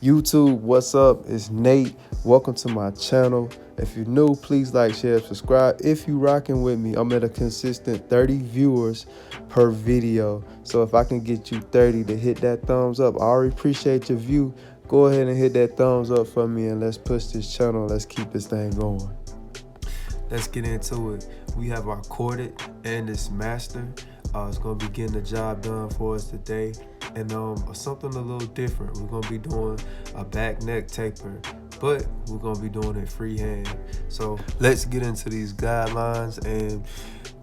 YouTube, what's up? It's Nate. Welcome to my channel. If you're new, please like, share, subscribe. If you rocking with me, I'm at a consistent 30 viewers per video. So if I can get you 30 to hit that thumbs up, I already appreciate your view. Go ahead and hit that thumbs up for me and let's push this channel. Let's keep this thing going. Let's get into it. We have our corded Andis Master. It's gonna be getting the job done for us today. And something a little different. We're gonna be doing a back neck taper, but we're gonna be doing it freehand. So let's get into these guidelines, and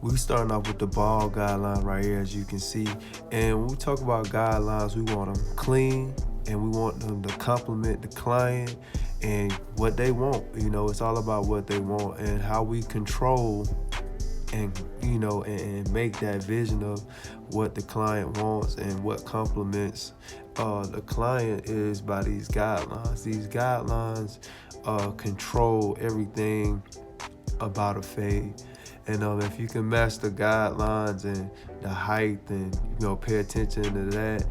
we starting off with the ball guideline right here, as you can see. And when we talk about guidelines, we want them clean and we want them to complement the client and what they want. You know, it's all about what they want and how we control and and make that vision of what the client wants and what complements the client is by these guidelines. These guidelines control everything about a fade. And if you can master guidelines and the height and pay attention to that,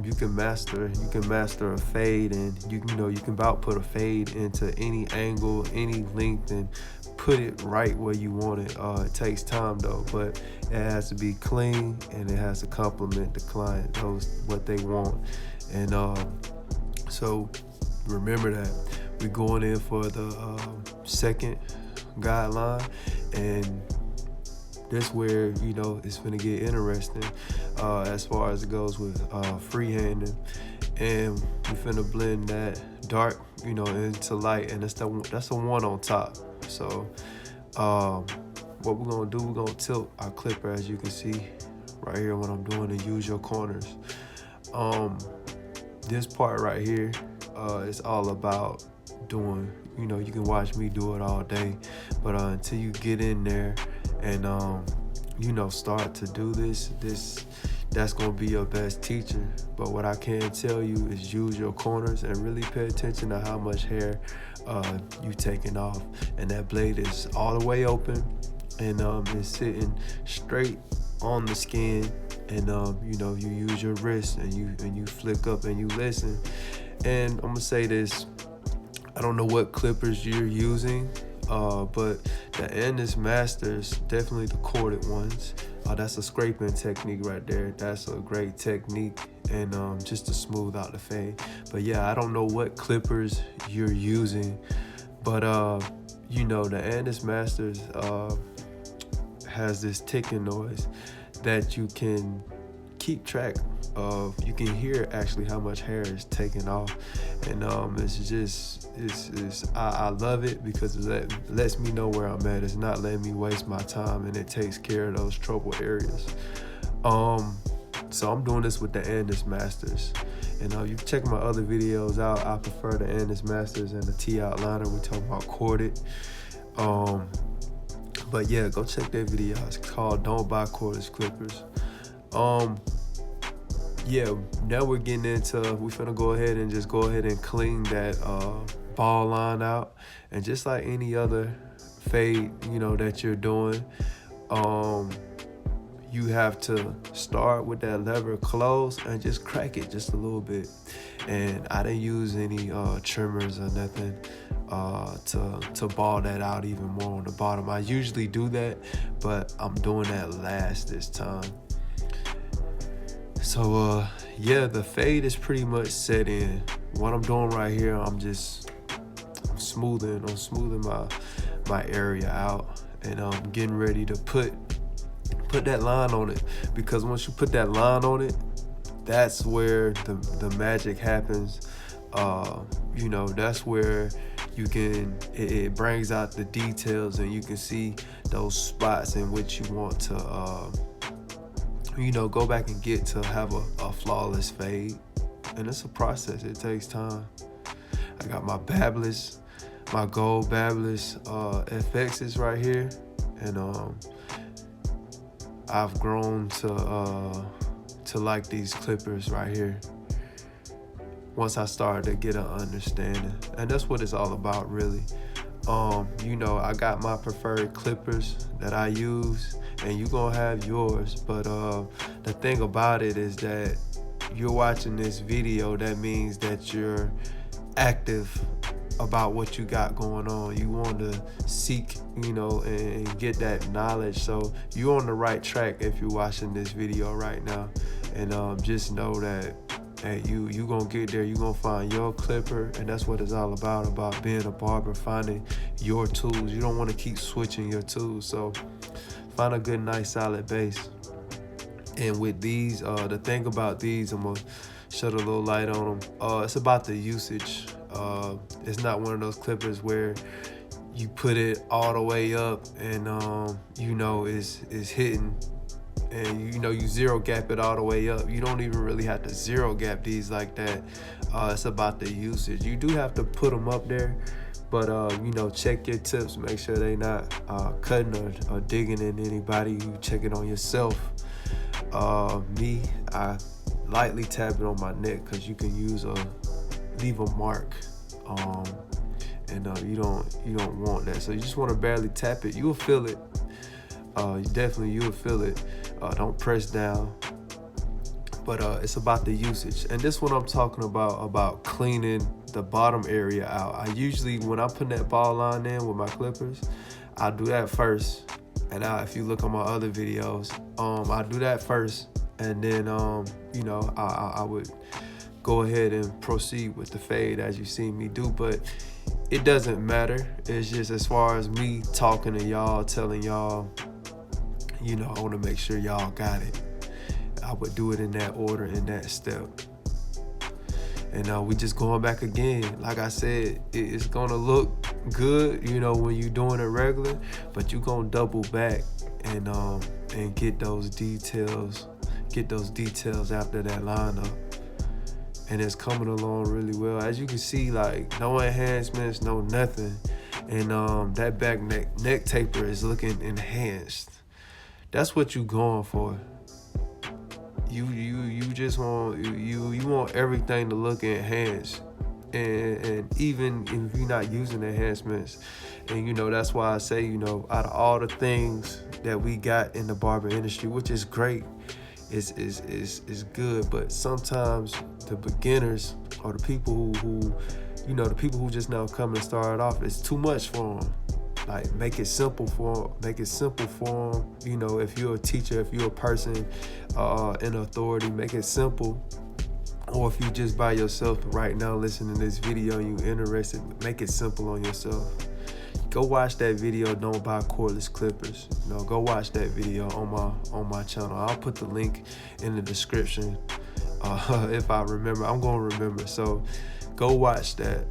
you can master a fade, and you can about put a fade into any angle, any length, and put it right where you want it. It takes time though, but it has to be clean and it has to complement the client, knows what they want. And so remember that we're going in for the second guideline, and this where it's gonna get interesting as far as it goes with freehanding, and we're finna blend that dark into light, and that's a one on top. So what we're gonna do, we're gonna tilt our clipper, as you can see right here when I'm doing the use your corners. This part right here is all about doing, you can watch me do it all day, but until you get in there and start to do this, that's gonna be your best teacher. But what I can tell you is use your corners and really pay attention to how much hair you taking off. And that blade is all the way open, and it's sitting straight on the skin. And you use your wrist and you flick up and you listen. And I'm gonna say this, I don't know what clippers you're using, but the Andis Masters, definitely the corded ones. That's a scraping technique right there. That's a great technique, and just to smooth out the fade. But yeah, I don't know what clippers you're using, but the Andis Masters has this ticking noise that you can keep track of. You can hear actually how much hair is taken off, and I love it because it lets me know where I'm at. It's not letting me waste my time, and it takes care of those trouble areas. So I'm doing this with the Andis Masters, and you can check my other videos out. I prefer the Andis Masters and the T outliner. We talk about corded. But yeah, go check that video. It's called "Don't Buy Cordless Clippers." Yeah, now we're getting into, we're finna go ahead and clean that ball line out. And just like any other fade, that you're doing, you have to start with that lever close and just crack it just a little bit. And I didn't use any trimmers or nothing to ball that out even more on the bottom. I usually do that, but I'm doing that last this time. So yeah, the fade is pretty much set in. What I'm doing right here, I'm smoothing my area out, and I'm getting ready to put that line on it, because once you put that line on it, that's where the magic happens. That's where it brings out the details, and you can see those spots in which you want to go back and get to have a flawless fade. And it's a process, it takes time. I got my Babyliss, my gold Babyliss FXs right here, and I've grown to like these clippers right here once I started to get an understanding. And that's what it's all about, really. I got my preferred clippers that I use, and you gonna have yours. But the thing about it is that you're watching this video, that means that you're active about what you got going on. You want to seek, and get that knowledge. So you're on the right track if you're watching this video right now. And just know that, hey, you gonna get there. You gonna find your clipper, and that's what it's all about being a barber, finding your tools. You don't want to keep switching your tools. So find a good, nice, solid base. And with these, the thing about these, I'm gonna shed a little light on them. It's about the usage. It's not one of those clippers where you put it all the way up and it's hitting, and you zero gap it all the way up. You don't even really have to zero gap these like that. It's about the usage. You do have to put them up there, but check your tips. Make sure they not cutting or digging in anybody. You check it on yourself. Me, I lightly tap it on my neck because you can leave a mark, and you don't want that. So you just want to barely tap it. You'll feel it. You'll feel it. Don't press down. But it's about the usage. And this one I'm talking about cleaning the bottom area out. I usually, when I'm putting that ball line in with my clippers, I do that first. And if you look on my other videos, I do that first, and then I would go ahead and proceed with the fade as you see me do. But it doesn't matter. It's just as far as me talking to y'all, telling y'all, I want to make sure y'all got it. I would do it in that order, in that step. And we just going back again. Like I said, it's gonna look good, when you're doing it regular, but you gonna double back and get those details after that lineup. And it's coming along really well. As you can see, like, no enhancements, no nothing. And that back neck taper is looking enhanced. That's what you going for. You just want you want everything to look enhanced, and even if you're not using enhancements, and that's why I say, out of all the things that we got in the barber industry, which is great, is good, but sometimes the beginners or the people who just now come and start off, it's too much for them. Like, make it simple for them. If you're a teacher, if you're a person in authority, make it simple. Or if you just by yourself right now listening to this video and you interested, make it simple on yourself. Go watch that video, Don't Buy Cordless Clippers. Go watch that video on my channel. I'll put the link in the description. If I remember, I'm gonna remember. So go watch that.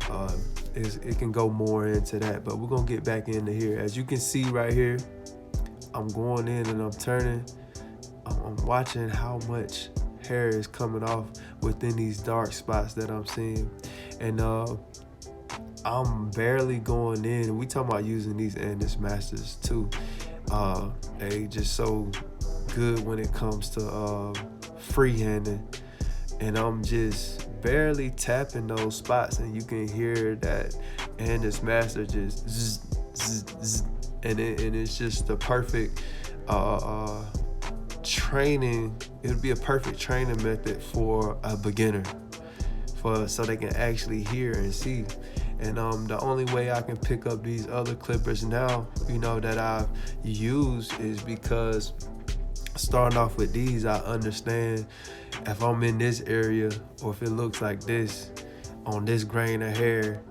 It can go more into that, but we're gonna get back into here. As you can see right here, I'm going in and I'm turning. I'm watching how much hair is coming off within these dark spots that I'm seeing, and I'm barely going in. We talking about using these Andis Masters too. They just so good when it comes to freehanding, and I'm just barely tapping those spots, and you can hear that Andis Master just zzz, zzz, zzz, and it's just the perfect training. It would be a perfect training method for a beginner, so they can actually hear and see. And the only way I can pick up these other clippers now, that I've used, is because starting off with these, I understand if I'm in this area, or if it looks like this on this grain of hair,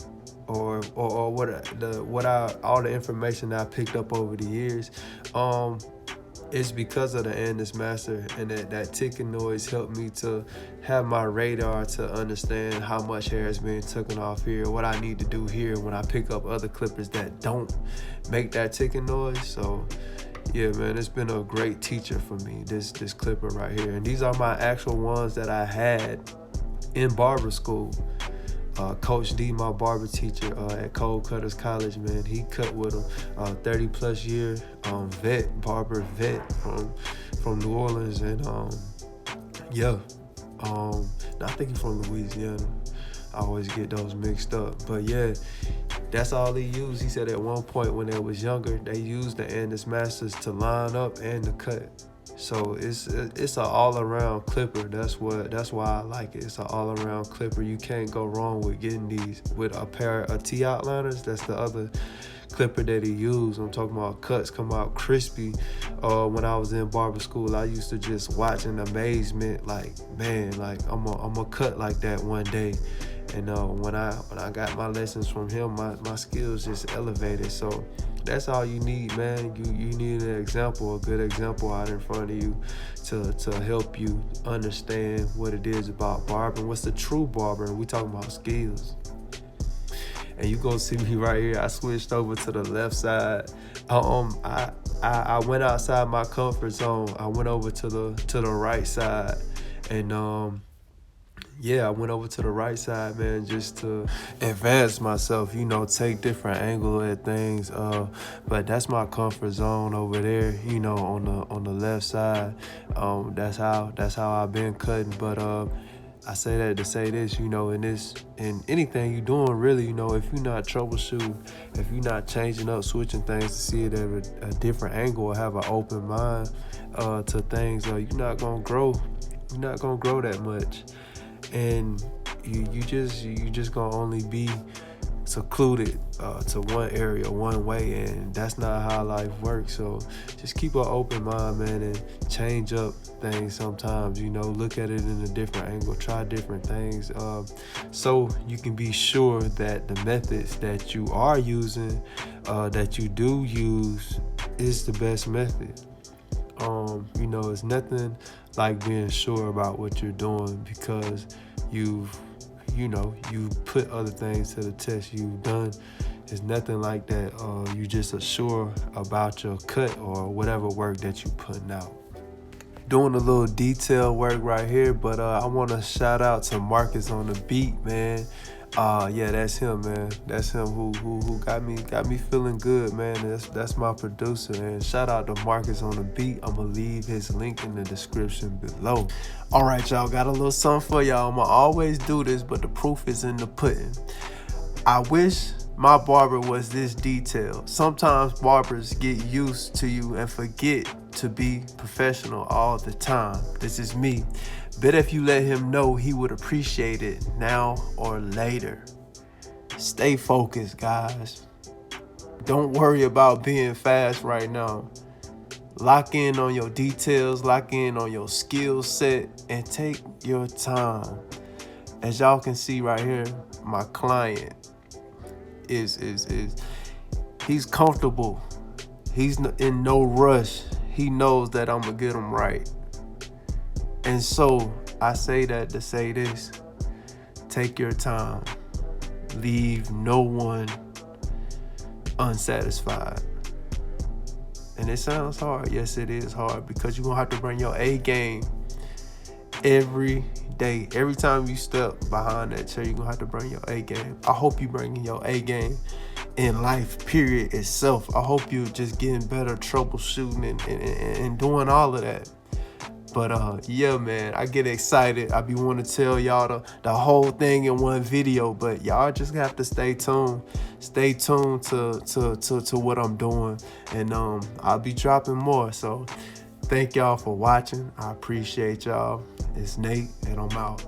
or all the information that I picked up over the years, it's because of the Andis Master, and that ticking noise helped me to have my radar to understand how much hair is being taken off here, what I need to do here when I pick up other clippers that don't make that ticking noise. So yeah, man, it's been a great teacher for me, this clipper right here. And these are my actual ones that I had in barber school. Coach D, my barber teacher at Cold Cutters College, man, he cut with them. 30 plus year barber vet from New Orleans, and I think he's from Louisiana. I always get those mixed up, but yeah, that's all he used. He said at one point when they was younger, they used the Andis Masters to line up and to cut. So it's an all around clipper. That's why I like it. It's an all around clipper. You can't go wrong with getting these with a pair of T outliners. That's the other clipper that he used. I'm talking about cuts come out crispy. When I was in barber school, I used to just watch in amazement, like, man, like I'm a cut like that one day. And when I got my lessons from him, my skills just elevated. So that's all you need, man. You need an example, a good example out in front of you to help you understand what it is about barbering. What's the true barbering? We talking about skills. And you gonna see me right here. I switched over to the left side. I went outside my comfort zone. I went over to the right side, and yeah, I went over to the right side, man, just to advance myself, take different angle at things. But that's my comfort zone over there, on the left side. That's how I've been cutting. But I say that to say this, in anything you're doing, really, if you're not troubleshooting, if you're not changing up, switching things to see it at a different angle or have an open mind to things, you're not gonna grow. You're not gonna grow that much, and you just gonna only be secluded to one area, one way, and that's not how life works. So just keep an open mind, man, and change up things sometimes, look at it in a different angle, try different things, so you can be sure that the methods that you are using, that you do use, is the best method. It's nothing like being sure about what you're doing because you put other things to the test. You've done. It's nothing like that. You just are sure about your cut or whatever work that you putting out. Doing a little detail work right here, but I want to shout out to Marcus on the beat, man. Yeah, that's him, man. That's him who got me feeling good, man. That's my producer, and shout out to Marcus on the beat. I'm gonna leave his link in the description below. All right, y'all, got a little something for y'all. I'ma always do this, but the proof is in the pudding. I wish my barber was this detailed. Sometimes barbers get used to you and forget to be professional all the time. This is me. Bet if you let him know, he would appreciate it now or later. Stay focused, guys. Don't worry about being fast right now. Lock in on your details, lock in on your skill set, and take your time. As y'all can see right here, my client he's comfortable. He's in no rush. He knows that I'm gonna get him right. And so I say that to say this: take your time. Leave no one unsatisfied. And it sounds hard. Yes, it is hard, because you're gonna have to bring your A game every day. Every time you step behind that chair, you're gonna have to bring your A game. I hope you bringing your A game in life, period, itself. I hope you just getting better troubleshooting and doing all of that. But yeah, man, I get excited. I be wanting to tell y'all the whole thing in one video, but y'all just have to stay tuned. Stay tuned to what I'm doing, and I'll be dropping more. So thank y'all for watching. I appreciate y'all. It's Nate, and I'm out.